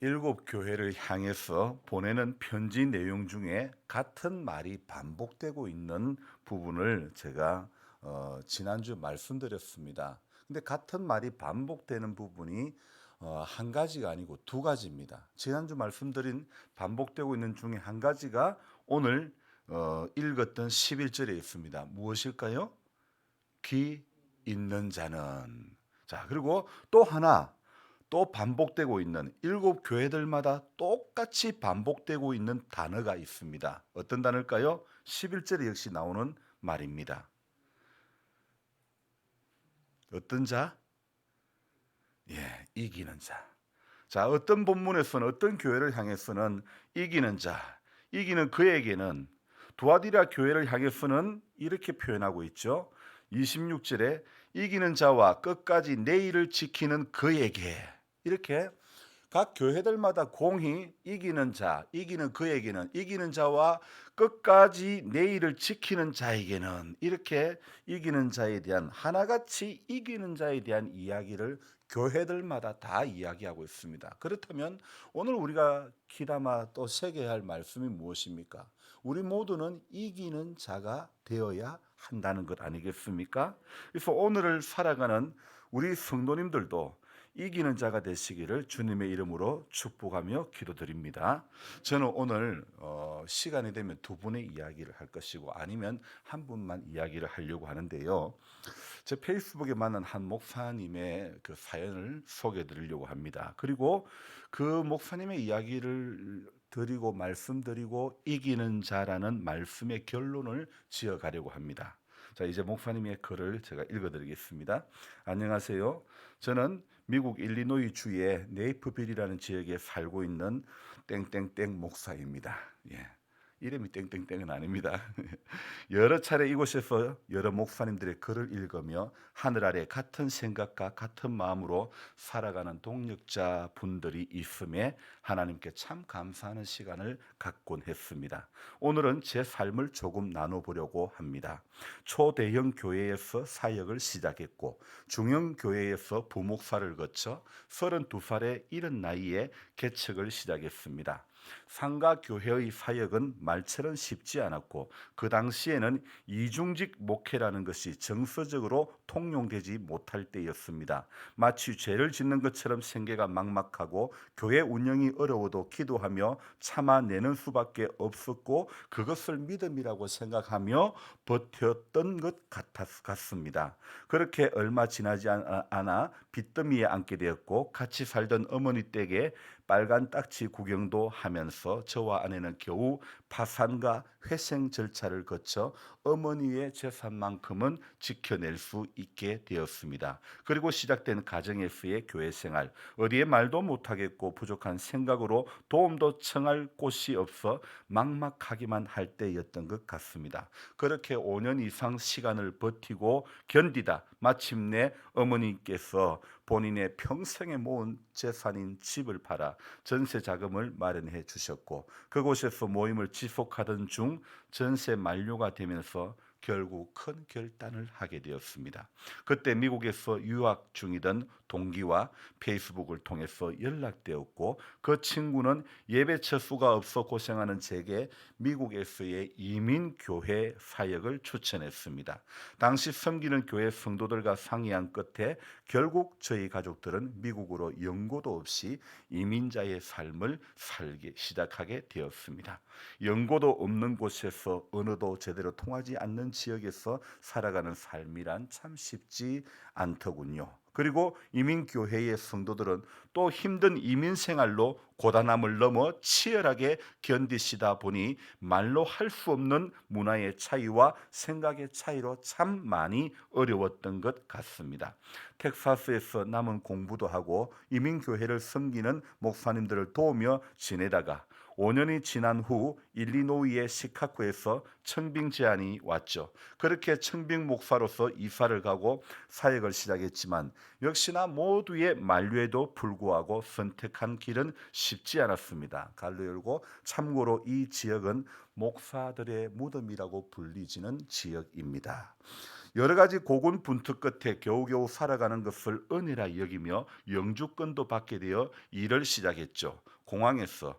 일곱 교회를 향해서 보내는 편지 내용 중에 같은 말이 반복되고 있는 부분을 제가 지난주 말씀드렸습니다. 근데 같은 말이 반복되는 부분이 한 가지가 아니고 두 가지입니다. 지난주 말씀드린 반복되고 있는 중에 한 가지가 오늘 읽었던 11절에 있습니다. 무엇일까요? 귀 있는 자는. 자, 그리고 또 하나, 또 반복되고 있는 일곱 교회들마다 똑같이 반복되고 있는 단어가 있습니다. 어떤 단어일까요? 11절에 역시 나오는 말입니다. 어떤 자? 예, 이기는 자. 자, 어떤 본문에서는 어떤 교회를 향해서는 이기는 자, 이기는 그에게는 두아디라 교회를 향해서는 이렇게 표현하고 있죠. 26절에 이기는 자와 끝까지 내일을 지키는 그에게, 이렇게 각 교회들마다 공히 이기는 자, 이기는 그에게는, 이기는 자와 끝까지 내일을 지키는 자에게는, 이렇게 이기는 자에 대한, 하나같이 이기는 자에 대한 이야기를 교회들마다 다 이야기하고 있습니다. 그렇다면 오늘 우리가 귀담아 또 새겨야 할 말씀이 무엇입니까? 우리 모두는 이기는 자가 되어야 한다는 것 아니겠습니까? 그래서 오늘을 살아가는 우리 성도님들도 이기는 자가 되시기를 주님의 이름으로 축복하며 기도드립니다. 저는 오늘 시간이 되면 두 분의 이야기를 할 것이고 아니면 한 분만 이야기를 하려고 하는데요. 제 페이스북에 만난 한 목사님의 그 사연을 소개해 드리려고 합니다. 그리고 그 목사님의 이야기를 드리고 말씀드리고 이기는 자라는 말씀의 결론을 지어 가려고 합니다. 자, 이제 목사님의 글을 제가 읽어 드리겠습니다. 안녕하세요. 저는 미국 일리노이 주의 네이프빌이라는 지역에 살고 있는 땡땡땡 목사입니다. 예. 이름이 땡땡땡은 아닙니다. 여러 차례 이곳에서 여러 목사님들의 글을 읽으며 하늘 아래 같은 생각과 같은 마음으로 살아가는 동력자 분들이 있음에 하나님께 참 감사하는 시간을 갖곤 했습니다. 오늘은 제 삶을 조금 나눠보려고 합니다. 초대형 교회에서 사역을 시작했고 중형 교회에서 부목사를 거쳐 32살의 이른 나이에 개척을 시작했습니다. 상가 교회의 사역은 말처럼 쉽지 않았고 그 당시에는 이중직 목회라는 것이 정서적으로 통용되지 못할 때였습니다. 마치 죄를 짓는 것처럼 생계가 막막하고 교회 운영이 어려워도 기도하며 참아내는 수밖에 없었고 그것을 믿음이라고 생각하며 버텼던 것 같습니다. 그렇게 얼마 지나지 않아 빚더미에 앉게 되었고 같이 살던 어머니 댁에 빨간 딱지 구경도 하면서 저와 아내는 겨우 파산과 회생 절차를 거쳐 어머니의 재산만큼은 지켜낼 수 있게 되었습니다. 그리고 시작된 가정에서의 교회 생활, 어디에 말도 못하겠고 부족한 생각으로 도움도 청할 곳이 없어 막막하기만 할 때였던 것 같습니다. 그렇게 5년 이상 시간을 버티고 견디다 마침내 어머니께서 본인의 평생에 모은 재산인 집을 팔아 전세 자금을 마련해 주셨고 그곳에서 모임을 지속하던 중 전세 만료가 되면서 결국 큰 결단을 하게 되었습니다. 그때 미국에서 유학 중이던 동기와 페이스북을 통해서 연락되었고 그 친구는 예배처 수가 없어 고생하는 제게 미국에서의 이민교회 사역을 추천했습니다. 당시 섬기는 교회 성도들과 상의한 끝에 결국 저희 가족들은 미국으로 연고도 없이 이민자의 삶을 살기 시작하게 되었습니다. 연고도 없는 곳에서 언어도 제대로 통하지 않는 지역에서 살아가는 삶이란 참 쉽지 않더군요. 그리고 이민교회의 성도들은 또 힘든 이민 생활로 고단함을 넘어 치열하게 견디시다 보니 말로 할 수 없는 문화의 차이와 생각의 차이로 참 많이 어려웠던 것 같습니다. 텍사스에서 남은 공부도 하고 이민교회를 섬기는 목사님들을 도우며 지내다가 5년이 지난 후 일리노이의 시카고에서 청빙 제안이 왔죠. 그렇게 청빙 목사로서 이사를 가고 사역을 시작했지만 역시나 모두의 만류에도 불구하고 선택한 길은 쉽지 않았습니다. 갈로 열고 참고로 이 지역은 목사들의 무덤이라고 불리지는 지역입니다. 여러 가지 고군분투 끝에 겨우겨우 살아가는 것을 은혜라 여기며 영주권도 받게 되어 일을 시작했죠. 공항에서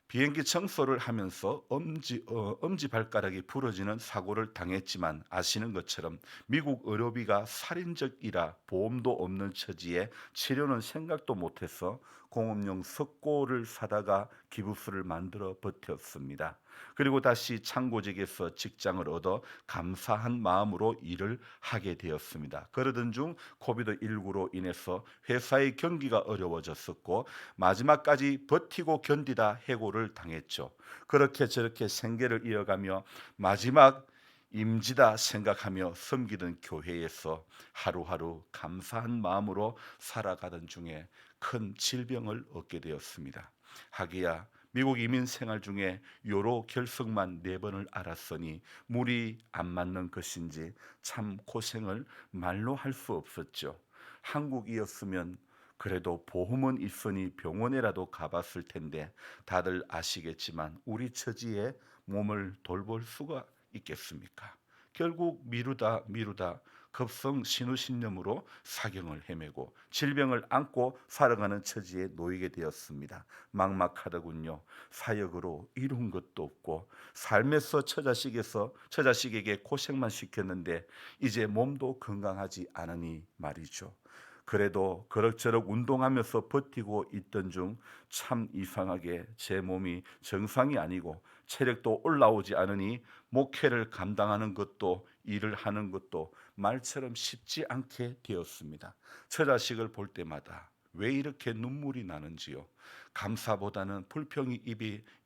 비행기 청소를 하면서 엄지발가락이 부러지는 사고를 당했지만 아시는 것처럼 미국 의료비가 살인적이라 보험도 없는 처지에 치료는 생각도 못해서 공업용 석고를 사다가 기부수를 만들어 버텼습니다. 그리고 다시 창고직에서 직장을 얻어 감사한 마음으로 일을 하게 되었습니다. 그러던 중 코비드19로 인해서 회사의 경기가 어려워졌었고 마지막까지 버티고 견디다 해고를 당했죠. 그렇게 저렇게 생계를 이어가며 마지막 임지다 생각하며 섬기던 교회에서 하루하루 감사한 마음으로 살아가던 중에 큰 질병을 얻게 되었습니다. 하기야 미국 이민 생활 중에 요로 결석만 4번을 앓았으니 물이 안 맞는 것인지 참 고생을 말로 할 수 없었죠. 한국이었으면 그래도 보험은 있으니 병원에라도 가봤을 텐데 다들 아시겠지만 우리 처지에 몸을 돌볼 수가 있겠습니까? 결국 미루다 급성 신우신염으로 사경을 헤매고 질병을 안고 살아가는 처지에 놓이게 되었습니다. 막막하더군요. 사역으로 이룬 것도 없고 삶에서 처자식에게 고생만 시켰는데 이제 몸도 건강하지 않으니 말이죠. 그래도 그럭저럭 운동하면서 버티고 있던 중 참 이상하게 제 몸이 정상이 아니고 체력도 올라오지 않으니 목회를 감당하는 것도 일을 하는 것도 말처럼 쉽지 않게 되었습니다. 처자식을 볼 때마다 왜 이렇게 눈물이 나는지요. 감사보다는 불평이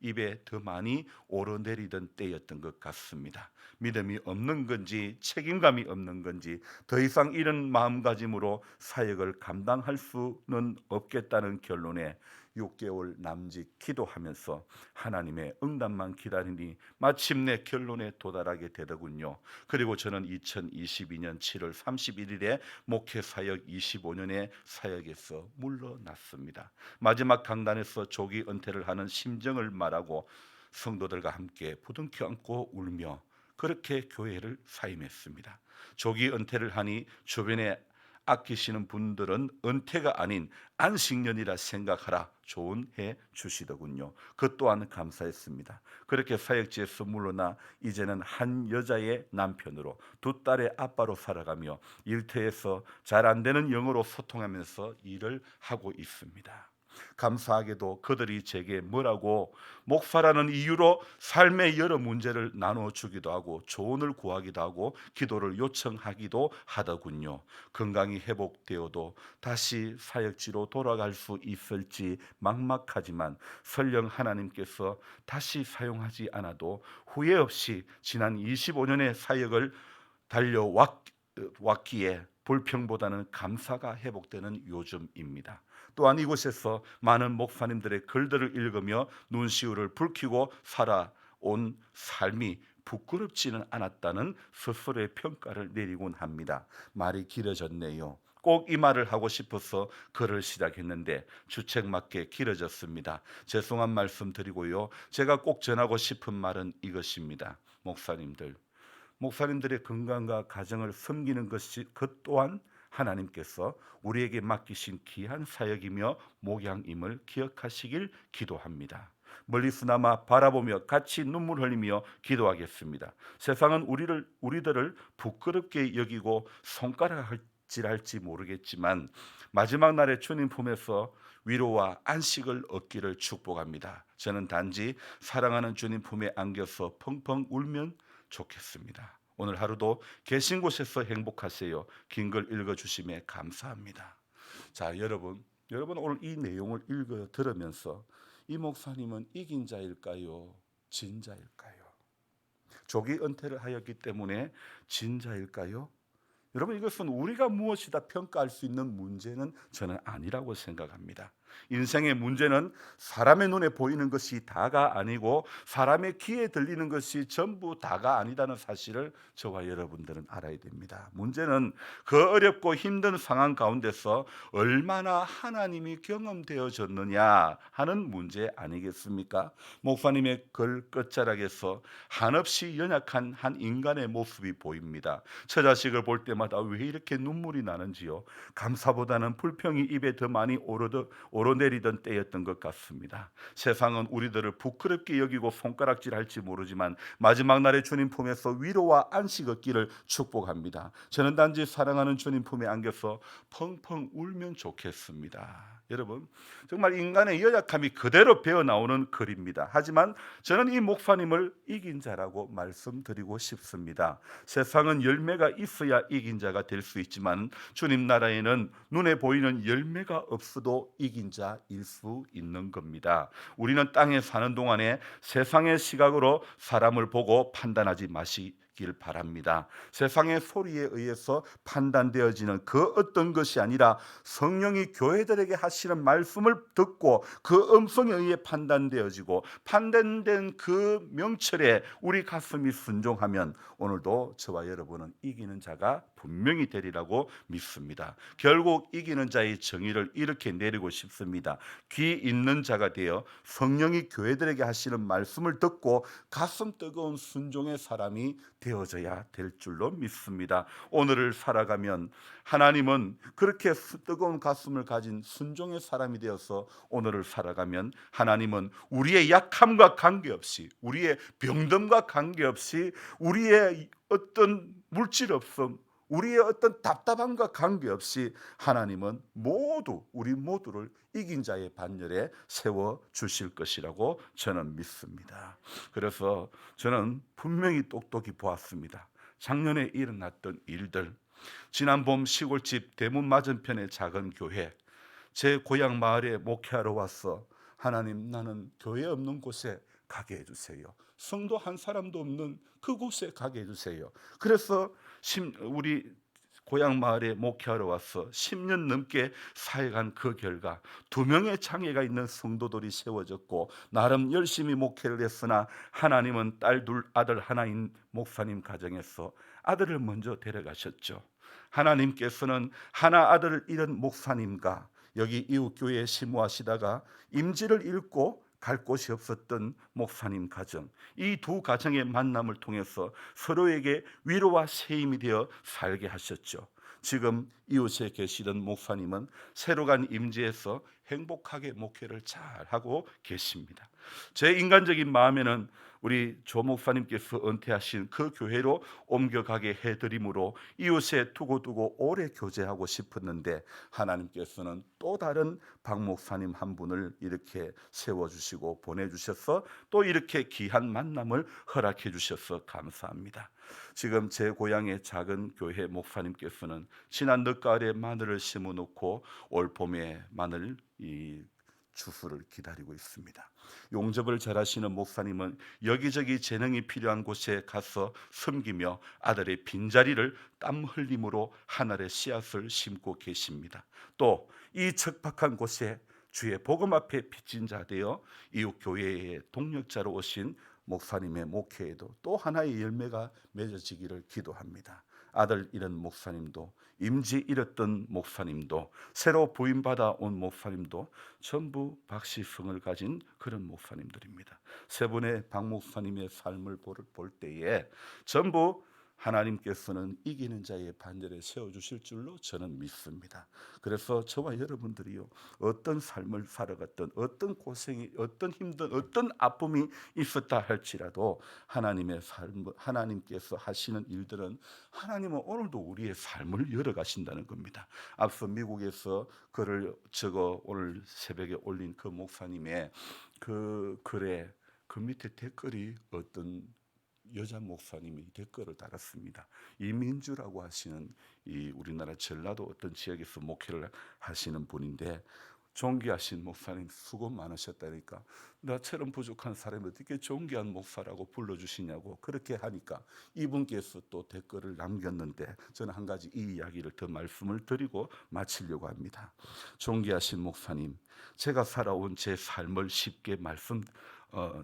입에 더 많이 오르내리던 때였던 것 같습니다. 믿음이 없는 건지 책임감이 없는 건지 더 이상 이런 마음가짐으로 사역을 감당할 수는 없겠다는 결론에 6개월 남짓 기도하면서 하나님의 응답만 기다리니 마침내 결론에 도달하게 되더군요. 그리고 저는 2022년 7월 31일에 목회 사역 25년의 사역에서 물러났습니다. 마지막 강단에서 조기 은퇴를 하는 심정을 말하고 성도들과 함께 부둥켜 안고 울며 그렇게 교회를 사임했습니다. 조기 은퇴를 하니 주변에 아끼시는 분들은 은퇴가 아닌 안식년이라 생각하라 조언해 주시더군요. 그 또한 감사했습니다. 그렇게 사역지에서 물러나 이제는 한 여자의 남편으로 2딸의 아빠로 살아가며 일터에서 잘 안 되는 영어로 소통하면서 일을 하고 있습니다. 감사하게도 그들이 제게 뭐라고 목사라는 이유로 삶의 여러 문제를 나눠주기도 하고 조언을 구하기도 하고 기도를 요청하기도 하더군요. 건강이 회복되어도 다시 사역지로 돌아갈 수 있을지 막막하지만 설령 하나님께서 다시 사용하지 않아도 후회 없이 지난 25년의 사역을 달려왔기에 불평보다는 감사가 회복되는 요즘입니다. 또한 이곳에서 많은 목사님들의 글들을 읽으며 눈시울을 붉히고 살아온 삶이 부끄럽지는 않았다는 스스로의 평가를 내리곤 합니다. 말이 길어졌네요. 꼭 이 말을 하고 싶어서 글을 시작했는데 주책 맞게 길어졌습니다. 죄송한 말씀 드리고요. 제가 꼭 전하고 싶은 말은 이것입니다. 목사님들의 건강과 가정을 섬기는 것이 그 또한 하나님께서 우리에게 맡기신 귀한 사역이며 목양임을 기억하시길 기도합니다. 멀리서나마 바라보며 같이 눈물 흘리며 기도하겠습니다. 세상은 우리들을 부끄럽게 여기고 손가락질할지 모르겠지만 마지막 날에 주님 품에서 위로와 안식을 얻기를 축복합니다. 저는 단지 사랑하는 주님 품에 안겨서 펑펑 울면 좋겠습니다. 오늘 하루도 계신 곳에서 행복하세요. 긴 글 읽어주심에 감사합니다. 자, 여러분 오늘 이 내용을 읽어 들으면서 이 목사님은 이긴 자일까요? 진 자일까요? 조기 은퇴를 하였기 때문에 진 자일까요? 여러분 이것은 우리가 무엇이다 평가할 수 있는 문제는 저는 아니라고 생각합니다. 인생의 문제는 사람의 눈에 보이는 것이 다가 아니고 사람의 귀에 들리는 것이 전부 다가 아니다는 사실을 저와 여러분들은 알아야 됩니다. 문제는 그 어렵고 힘든 상황 가운데서 얼마나 하나님이 경험되어졌느냐 하는 문제 아니겠습니까? 목사님의 글 끝자락에서 한없이 연약한 한 인간의 모습이 보입니다. 처자식을 볼 때마다 왜 이렇게 눈물이 나는지요. 감사보다는 불평이 입에 더 많이 오르내리던 때였던 것 같습니다. 세상은 우리들을 부끄럽게 여기고 손가락질할지 모르지만 마지막 날에 주님 품에서 위로와 안식 얻기를 축복합니다. 저는 단지 사랑하는 주님 품에 안겨서 펑펑 울면 좋겠습니다. 여러분, 정말 인간의 연약함이 그대로 배어 나오는 글입니다. 하지만 저는 이 목사님을 이긴 자라고 말씀드리고 싶습니다. 세상은 열매가 있어야 이긴 자가 될 수 있지만 주님 나라에는 눈에 보이는 열매가 없어도 이긴 자일 수 있는 겁니다. 우리는 땅에 사는 동안에 세상의 시각으로 사람을 보고 판단하지 마시길 바랍니다. 세상의 소리에 의해서 판단되어지는 그 어떤 것이 아니라 성령이 교회들에게 하시는 말씀을 듣고 그 음성에 의해 판단되어지고 판단된 그 명철에 우리 가슴이 순종하면 오늘도 저와 여러분은 이기는 자가 분명히 되리라고 믿습니다. 결국 이기는 자의 정의를 이렇게 내리고 싶습니다. 귀 있는 자가 되어 성령이 교회들에게 하시는 말씀을 듣고 가슴 뜨거운 순종의 사람이 되어져야 될 줄로 믿습니다. 오늘을 살아가면 하나님은 그렇게 뜨거운 가슴을 가진 순종의 사람이 되어서 오늘을 살아가면 하나님은 우리의 약함과 관계없이 우리의 병듦과 관계없이 우리의 어떤 물질 없음 우리의 어떤 답답함과 관계없이 하나님은 모두 우리 모두를 이긴 자의 반열에 세워 주실 것이라고 저는 믿습니다. 그래서 저는 분명히 똑똑히 보았습니다. 작년에 일어났던 일들, 지난 봄 시골집 대문 맞은편의 작은 교회, 제 고향 마을에 목회하러 왔어. 하나님, 나는 교회 없는 곳에 가게 해주세요. 성도 한 사람도 없는 그곳에 가게 해주세요. 그래서 우리 고향 마을에 목회하러 와서 10년 넘게 사역한 그 결과 2명의 장애가 있는 성도들이 세워졌고 나름 열심히 목회를 했으나 하나님은 딸 둘 아들 하나인 목사님 가정에서 아들을 먼저 데려가셨죠. 하나님께서는 하나 아들을 잃은 목사님과 여기 이웃교회에 심호하시다가 임지를 잃고 갈 곳이 없었던 목사님 가정, 이 두 가정의 만남을 통해서 서로에게 위로와 세임이 되어 살게 하셨죠. 지금 이웃에 계시던 목사님은 새로 간 임지에서 행복하게 목회를 잘 하고 계십니다. 제 인간적인 마음에는 우리 조 목사님께서 은퇴하신 그 교회로 옮겨가게 해드림으로 이웃에 두고두고 오래 교제하고 싶었는데 하나님께서는 또 다른 박 목사님 한 분을 이렇게 세워주시고 보내주셔서 또 이렇게 귀한 만남을 허락해 주셔서 감사합니다. 지금 제 고향의 작은 교회 목사님께서는 지난 늦가을에 마늘을 심어 놓고 올 봄에 마늘 주수를 기다리고 있습니다. 용접을 잘하시는 목사님은 여기저기 재능이 필요한 곳에 가서 섬기며 아들의 빈자리를 땀 흘림으로 하늘의 씨앗을 심고 계십니다. 또 이 척박한 곳에 주의 복음 앞에 빚진 자 되어 이웃 교회의 동력자로 오신 목사님의 목회에도 또 하나의 열매가 맺어지기를 기도합니다. 아들 잃은 목사님도 임지 잃었던 목사님도 새로 부임받아 온 목사님도 전부 박시성을 가진 그런 목사님들입니다. 세 분의 박 목사님의 삶을 볼 때에 전부 하나님께서는 이기는 자의 반열에 세워주실 줄로 저는 믿습니다. 그래서 저와 여러분들이요, 어떤 삶을 살아갔던 어떤 고생이 어떤 힘든 어떤 아픔이 있었다 할지라도 하나님의 삶, 하나님께서 하시는 일들은 하나님은 오늘도 우리의 삶을 열어가신다는 겁니다. 앞서 미국에서 글을 적어 오늘 새벽에 올린 그 목사님의 그 글에 그 밑에 댓글이 어떤 여자 목사님이 댓글을 달았습니다. 이민주라고 하시는 이 우리나라 전라도 어떤 지역에서 목회를 하시는 분인데 존귀하신 목사님 수고 많으셨다니까, 나처럼 부족한 사람이 어떻게 존귀한 목사라고 불러주시냐고 그렇게 하니까 이분께서 또 댓글을 남겼는데, 저는 한 가지 이 이야기를 더 말씀을 드리고 마치려고 합니다. 존귀하신 목사님, 제가 살아온 제 삶을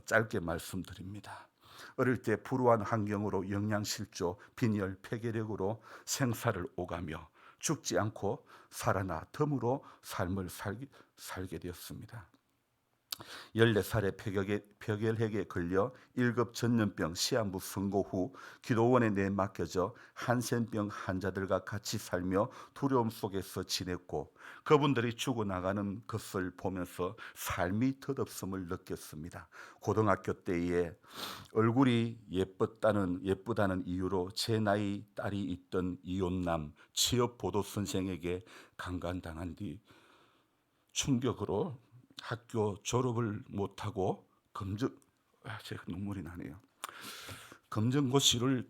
짧게 말씀드립니다. 어릴 때 불우한 환경으로 영양실조, 빈혈, 폐결핵으로 생사를 오가며 죽지 않고 살아나 덤으로 삶을 살게 되었습니다. 14살에 폐결핵에 걸려 1급 전염병 시한부 선고 후 기도원에 내맡겨져 한센병 환자들과 같이 살며 두려움 속에서 지냈고, 그분들이 죽어나가는 것을 보면서 삶이 덧없음을 느꼈습니다. 고등학교 때에 얼굴이 예쁘다는 이유로 제 나이 딸이 있던 이혼남 취업 보도 선생에게 강간당한 뒤 충격으로 학교 졸업을 못하고 제가 눈물이 나네요. 검정고시로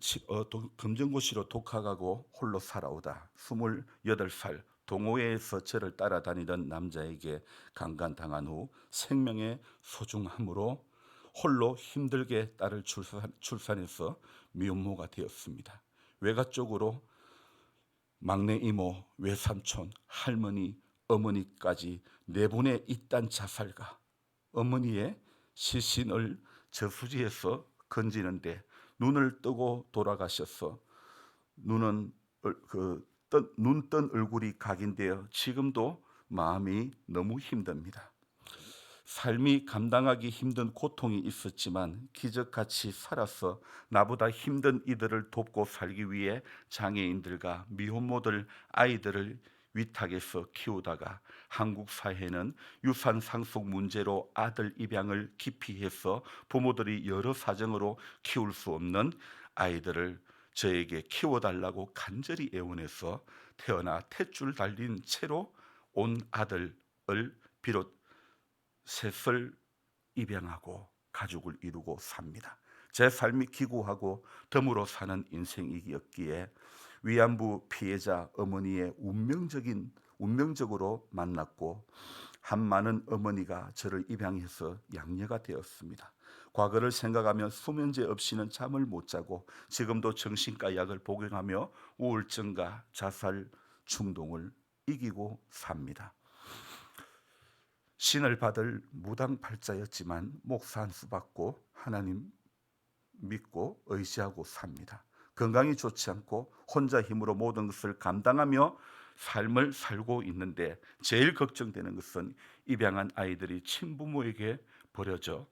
독학하고 홀로 살아오다 28살 동호회에서 저를 따라다니던 남자에게 강간당한 후 생명의 소중함으로 홀로 힘들게 딸을 출산해서 미혼모가 되었습니다. 외가 쪽으로 막내 이모, 외삼촌, 할머니, 어머니까지 네 분의 이딴 자살과 어머니의 시신을 저수지에서 건지는데 눈을 뜨고 돌아가셔서 눈은 눈 뜬 얼굴이 각인되어 지금도 마음이 너무 힘듭니다. 삶이 감당하기 힘든 고통이 있었지만 기적같이 살아서 나보다 힘든 이들을 돕고 살기 위해 장애인들과 미혼모들 아이들을 위탁해서 키우다가 한국 사회는 유산 상속 문제로 아들 입양을 기피해서 부모들이 여러 사정으로 키울 수 없는 아이들을 저에게 키워달라고 간절히 애원해서 태어나 탯줄 달린 채로 온 아들을 비롯 셋을 입양하고 가족을 이루고 삽니다. 제 삶이 기구하고 덤으로 사는 인생이었기에 위안부 피해자 어머니의 운명적으로 만났고 한 많은 어머니가 저를 입양해서 양녀가 되었습니다. 과거를 생각하면 수면제 없이는 잠을 못 자고 지금도 정신과 약을 복용하며 우울증과 자살 충동을 이기고 삽니다. 신을 받을 무당팔자였지만 목사 한 수 받고 하나님 믿고 의지하고 삽니다. 건강이 좋지 않고 혼자 힘으로 모든 것을 감당하며 삶을 살고 있는데 제일 걱정되는 것은 입양한 아이들이 친부모에게 버려져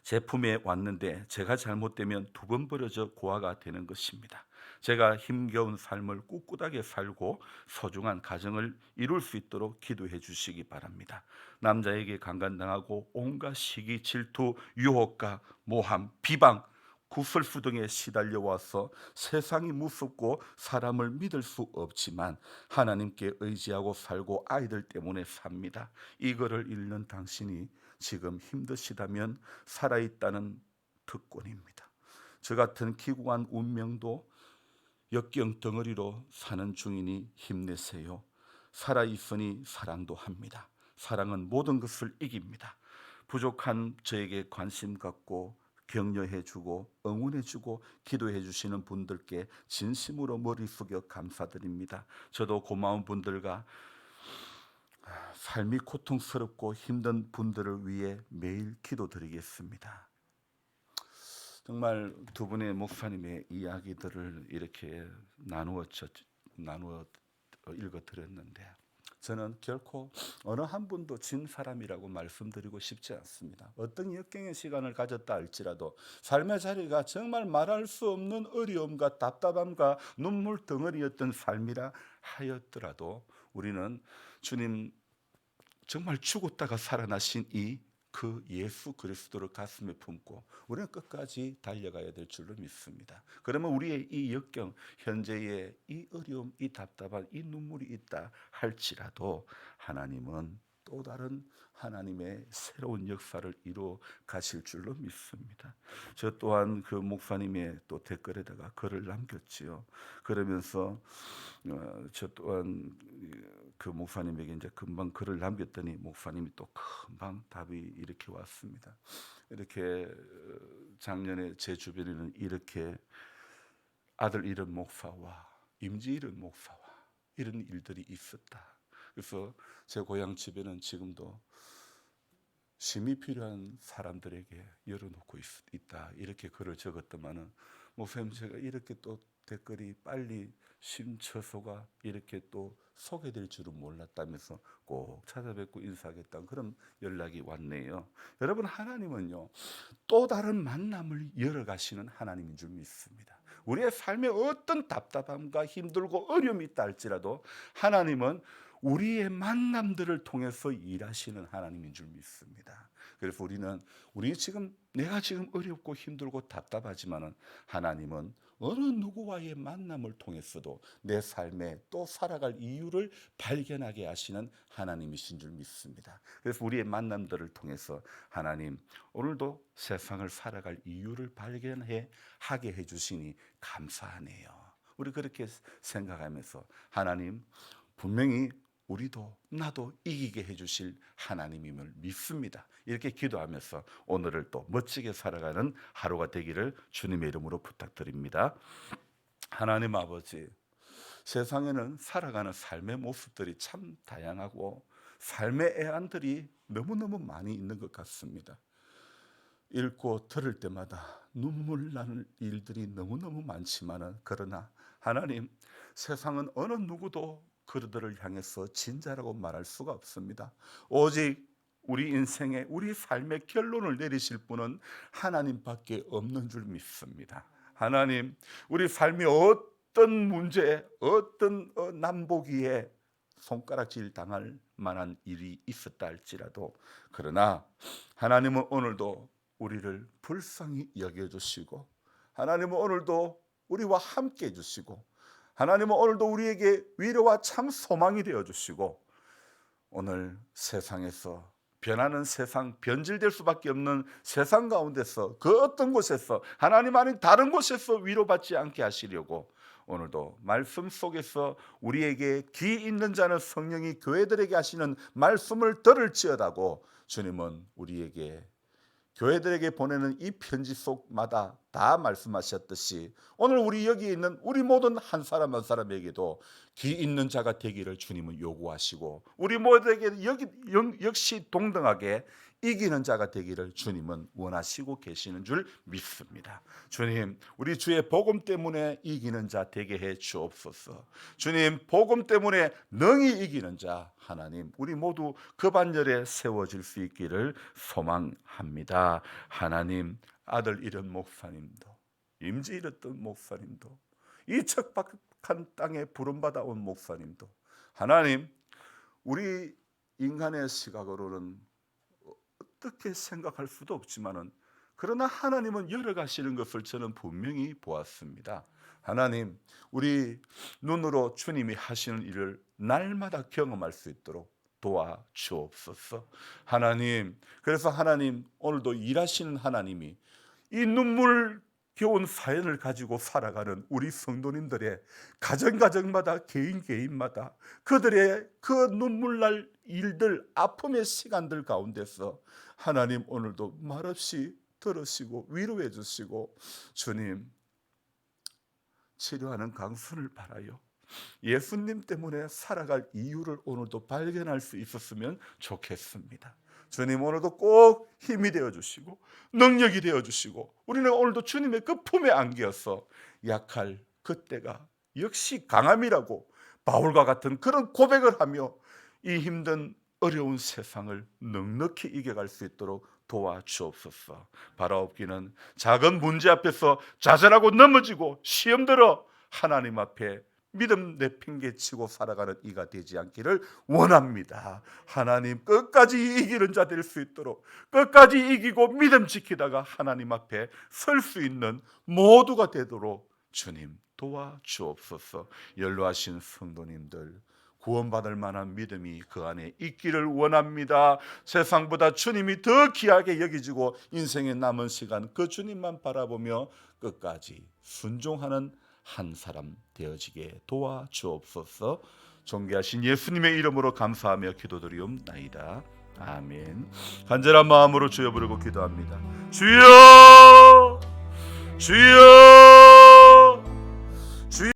제 품에 왔는데 제가 잘못되면 두 번 버려져 고아가 되는 것입니다. 제가 힘겨운 삶을 꿋꿋하게 살고 소중한 가정을 이룰 수 있도록 기도해 주시기 바랍니다. 남자에게 강간당하고 온갖 시기, 질투, 유혹과 모함, 비방, 구설수 등에 시달려 와서 세상이 무섭고 사람을 믿을 수 없지만 하나님께 의지하고 살고 아이들 때문에 삽니다. 이 글을 읽는 당신이 지금 힘드시다면 살아있다는 특권입니다. 저 같은 기구한 운명도 역경 덩어리로 사는 중이니 힘내세요. 살아있으니 사랑도 합니다. 사랑은 모든 것을 이깁니다. 부족한 저에게 관심 갖고 격려해주고 응원해주고 기도해주시는 분들께 진심으로 머리 숙여 감사드립니다. 저도 고마운 분들과 삶이 고통스럽고 힘든 분들을 위해 매일 기도드리겠습니다. 정말 두 분의 목사님의 이야기들을 이렇게 나누어 읽어드렸는데 저는 결코 어느 한 분도 진 사람이라고 말씀드리고 싶지 않습니다. 어떤 역경의 시간을 가졌다 할지라도 삶의 자리가 정말 말할 수 없는 어려움과 답답함과 눈물 덩어리였던 삶이라 하였더라도 우리는 주님 정말 죽었다가 살아나신 그 예수 그리스도를 가슴에 품고 우리는 끝까지 달려가야 될 줄로 믿습니다. 그러면 우리의 이 역경, 현재의 이 어려움, 이 답답한 이 눈물이 있다 할지라도 하나님은 또 다른 하나님의 새로운 역사를 이루어 가실 줄로 믿습니다. 저 또한 그 목사님의 또 댓글에다가 글을 남겼지요. 그러면서 저 또한 그 목사님에게 이제 금방 글을 남겼더니 목사님이 또 금방 답이 이렇게 왔습니다. 이렇게 작년에 제 주변에는 이렇게 아들 잃은 목사와 임지 잃은 목사와 이런 일들이 있었다. 그래서 제 고향 집에는 지금도 심이 필요한 사람들에게 열어놓고 있다. 이렇게 글을 적었더만은 목사님, 제가 이렇게 또 댓글이 빨리 심 처소가 이렇게 또 소개될 줄은 몰랐다면서 꼭 찾아뵙고 인사하겠다는 그런 연락이 왔네요. 여러분, 하나님은요 또 다른 만남을 열어가시는 하나님인 줄 믿습니다. 우리의 삶에 어떤 답답함과 힘들고 어려움이 있다 할지라도 하나님은 우리의 만남들을 통해서 일하시는 하나님인 줄 믿습니다. 그래서 우리는 내가 지금 어렵고 힘들고 답답하지만은 하나님은 어느 누구와의 만남을 통해서도 내 삶에 또 살아갈 이유를 발견하게 하시는 하나님이신 줄 믿습니다. 그래서 우리의 만남들을 통해서 하나님 오늘도 세상을 살아갈 이유를 발견해 하게 해주시니 감사하네요. 우리 그렇게 생각하면서 하나님 분명히 우리도 나도 이기게 해주실 하나님임을 믿습니다. 이렇게 기도하면서 오늘을 또 멋지게 살아가는 하루가 되기를 주님의 이름으로 부탁드립니다. 하나님 아버지, 세상에는 살아가는 삶의 모습들이 참 다양하고 삶의 애환들이 너무너무 많이 있는 것 같습니다. 읽고 들을 때마다 눈물 나는 일들이 너무너무 많지만은 그러나 하나님, 세상은 어느 누구도 그들을 향해서 진짜라고 말할 수가 없습니다. 오직 우리 인생의 우리 삶의 결론을 내리실 분은 하나님밖에 없는 줄 믿습니다. 하나님, 우리 삶이 어떤 문제, 어떤 난보기에 손가락질 당할 만한 일이 있었다 할지라도 그러나 하나님은 오늘도 우리를 불쌍히 여겨주시고 하나님은 오늘도 우리와 함께 해주시고 하나님은 오늘도 우리에게 위로와 참 소망이 되어주시고 오늘 세상에서 변하는 세상, 변질될 수밖에 없는 세상 가운데서 그 어떤 곳에서 하나님 아닌 다른 곳에서 위로받지 않게 하시려고 오늘도 말씀 속에서 우리에게 기 있는 자는 성령이 교회들에게 하시는 말씀을 들을지어다고 주님은 우리에게 교회들에게 보내는 이 편지 속마다 다 말씀하셨듯이 오늘 우리 여기 있는 우리 모든 한 사람 한 사람에게도 기 있는 자가 되기를 주님은 요구하시고 우리 모두에게 역시 동등하게 이기는 자가 되기를 주님은 원하시고 계시는 줄 믿습니다. 주님, 우리 주의 복음 때문에 이기는 자 되게 해 주옵소서. 주님, 복음 때문에 능히 이기는 자 하나님, 우리 모두 그 반열에 세워질 수 있기를 소망합니다. 하나님, 아들 잃은 목사님도 임지 잃었던 목사님도 이 척박한 땅에 부름받아 온 목사님도 하나님, 우리 인간의 시각으로는 어떻게 생각할 수도 없지만은 그러나 하나님은 열어가시는 것을 저는 분명히 보았습니다. 하나님, 우리 눈으로 주님이 하시는 일을 날마다 경험할 수 있도록 도와주옵소서. 하나님, 그래서 하나님 오늘도 일하시는 하나님이 이 눈물 겨운 사연을 가지고 살아가는 우리 성도님들의 가정마다 개인마다 그들의 그 눈물 날 일들, 아픔의 시간들 가운데서 하나님 오늘도 말없이 들으시고 위로해 주시고 주님, 치료하는 강순을 바라요 예수님 때문에 살아갈 이유를 오늘도 발견할 수 있었으면 좋겠습니다. 주님, 오늘도 꼭 힘이 되어주시고 능력이 되어주시고 우리는 오늘도 주님의 그 품에 안겨서 약할 그때가 역시 강함이라고 바울과 같은 그런 고백을 하며 이 힘든 어려운 세상을 넉넉히 이겨갈 수 있도록 도와주옵소서. 바라옵기는 작은 문제 앞에서 좌절하고 넘어지고 시험 들어 하나님 앞에 믿음 내팽개치고 살아가는 이가 되지 않기를 원합니다. 하나님, 끝까지 이기는 자 될 수 있도록 끝까지 이기고 믿음 지키다가 하나님 앞에 설 수 있는 모두가 되도록 주님 도와주옵소서. 연로하신 성도님들 구원받을 만한 믿음이 그 안에 있기를 원합니다. 세상보다 주님이 더 귀하게 여기지고 인생의 남은 시간 그 주님만 바라보며 끝까지 순종하는 한 사람 되어지게 도와주옵소서. 존귀하신 예수님의 이름으로 감사하며 기도드리옵나이다. 아멘. 간절한 마음으로 주여 부르고 기도합니다. 주여, 주여.